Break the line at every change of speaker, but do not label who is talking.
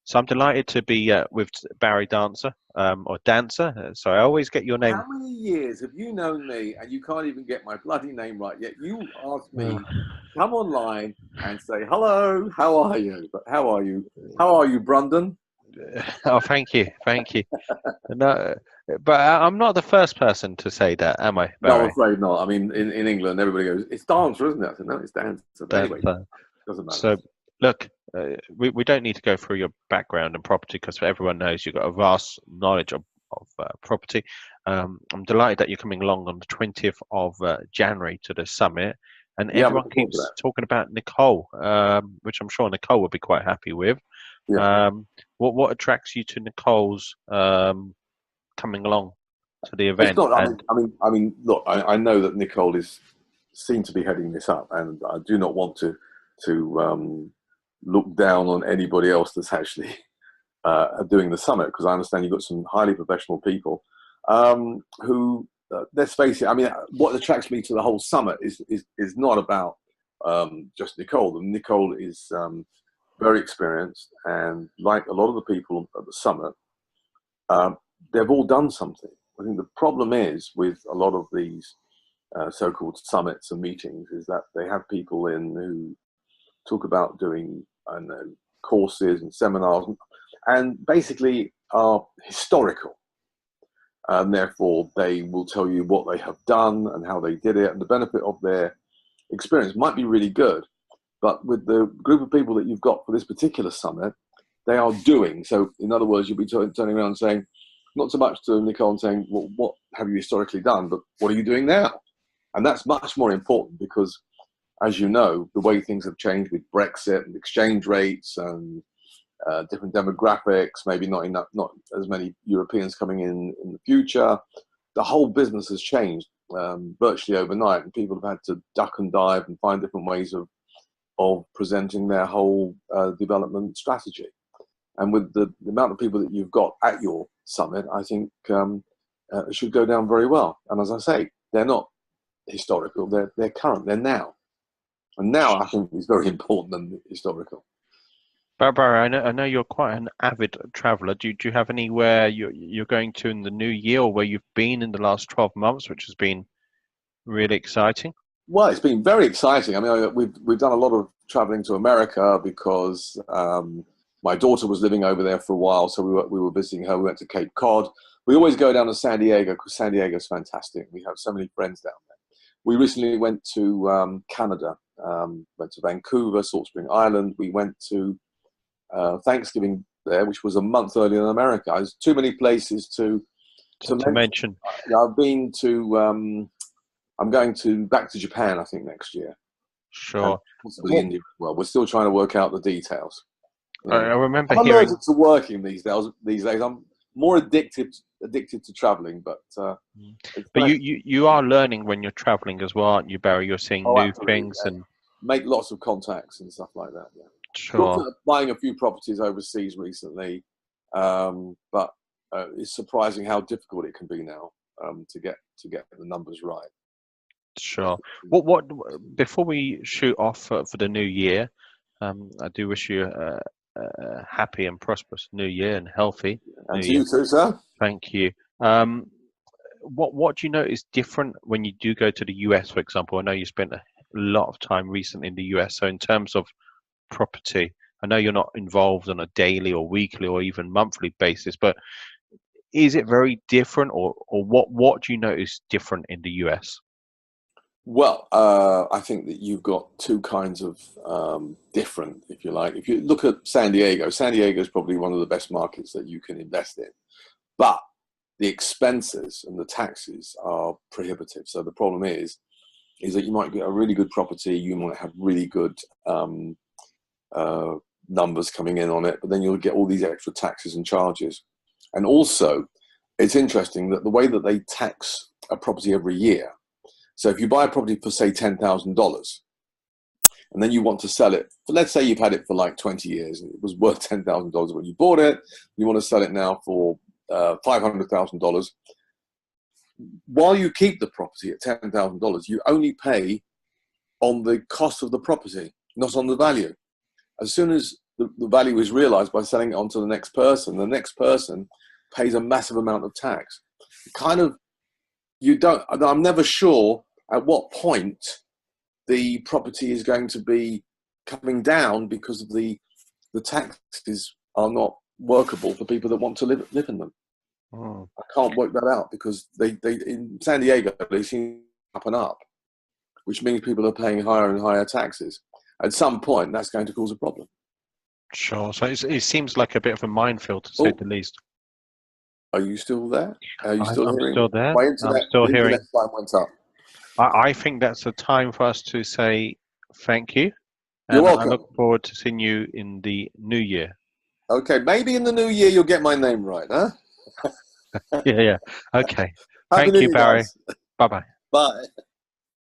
So I'm delighted to be with Barry Dancer, or Dancer. So I always get your name.
How many years have you known me and you can't even get my bloody name right yet? You ask
Uh,
me, come online and say, hello, how are you? But how are you? How are you, Brandon?
oh, thank you, thank you. No, but I'm not the first person to say that, am I,
No, I'm
Barry?
afraid not. I mean, in England, everybody goes, it's Dancer, isn't it? I said, no, it's Dancer. But anyway,
Dancer.
doesn't matter.
So look, we don't need to go through your background and property because everyone knows you've got a vast knowledge of property. I'm delighted that you're coming along on the 20th of January to the summit, and
Yeah, I'm
everyone
looking forward to
keeps
that.
talking about Nicole, which I'm sure Nicole will be quite happy with.
Yeah.
What attracts you to Nicole's coming along to the
It's
event?
not.
And
Look, I know that Nicole is seen to be heading this up, and I do not want to look down on anybody else that's actually doing the summit, because I understand you've got some highly professional people who, let's face it. I mean, what attracts me to the whole summit is not about just Nicole. Nicole is very experienced, and like a lot of the people at the summit, um, they've all done something. I think the problem is with a lot of these so-called summits and meetings is that they have people in who talk about doing, I don't know, courses and seminars, and basically are historical. And therefore, they will tell you what they have done and how they did it, and the benefit of their experience might be really good. But with the group of people that you've got for this particular summit, they are doing. So, in other words, you'll be turning around and saying, not so much to Nicole and saying, well, what have you historically done, but what are you doing now? And that's much more important because, as you know, the way things have changed with Brexit and exchange rates and different demographics, maybe not as many Europeans coming in the future, the whole business has changed virtually overnight, and people have had to duck and dive and find different ways of presenting their whole development strategy. And with the amount of people that you've got at your summit, I think it should go down very well. And as I say, they're not historical, they're current, they're now. And now I think is very important than historical.
Barbara, I know you're quite an avid traveler. Do you have anywhere you're going to in the new year, or where you've been in the last 12 months, which has been really exciting?
Well, it's been very exciting. I mean, we've done a lot of traveling to America because my daughter was living over there for a while, so we were visiting her. We went to Cape Cod. We always go down to San Diego because San Diego is fantastic. We have so many friends down there. We recently went to Canada, went to Vancouver, Salt Spring Island. We went to Thanksgiving there, which was a month earlier than America. There's too many places to
To
mention.
mention.
I've been to. I'm going back to Japan, I think, next year, and
Sure.
possibly
What
India as well. We're still trying to work out the details. You
I
know,
remember
I'm
hearing.
allergic to working these days. I'm more addicted to traveling, but it's
But
nice.
you are learning when you're traveling as well, aren't you, Barry? You're seeing
Oh,
new
absolutely.
things and
Make lots of contacts and stuff like that. Yeah. Looked
sure.
at buying a few properties overseas recently, but it's surprising how difficult it can be now to get the numbers right.
Sure. What before we shoot off for the new year, I do wish you a happy and prosperous new year and healthy
And
new
to
year.
you too, sir.
Thank you. Um, what do you know is different when you do go to the US, for example? I know you spent a lot of time recently in the US. So in terms of property, I know you're not involved on a daily or weekly or even monthly basis, but is it very different, or what do you notice different in the US?
Well, I think that you've got two kinds of different, if you like. If you look at San Diego is probably one of the best markets that you can invest in. But the expenses and the taxes are prohibitive. So the problem is that you might get a really good property, you might have really good uh, numbers coming in on it, but then you'll get all these extra taxes and charges. And also, it's interesting that the way that they tax a property every year. So if you buy a property for, say, $10,000, and then you want to sell it, let's say you've had it for like 20 years, and it was worth $10,000 when you bought it, you want to sell it now for $500,000. While you keep the property at $10,000, you only pay on the cost of the property, not on the value. As soon as the value is realized by selling it on to the next person. The next person pays a massive amount of tax. Kind of, I'm never sure at what point the property is going to be coming down because of the taxes are not workable for people that want to live in them.
Mm.
I can't work that out because they in San Diego they seem up and up, which means people are paying higher and higher taxes. At some point, that's going to cause a problem.
Sure. So it seems like a bit of a minefield, to say the least.
Are you still there? Are you still
I'm
hearing?
still there.
My
I'm still hearing.
internet line went up.
I think that's a time for us to say thank you,
You're
and I
welcome.
look forward to seeing you in the new year.
Okay, maybe in the new year you'll get my name right, huh?
Yeah, yeah. Okay.
Happy
Thank
New
you,
Year,
Barry.
guys.
Bye bye.
Bye.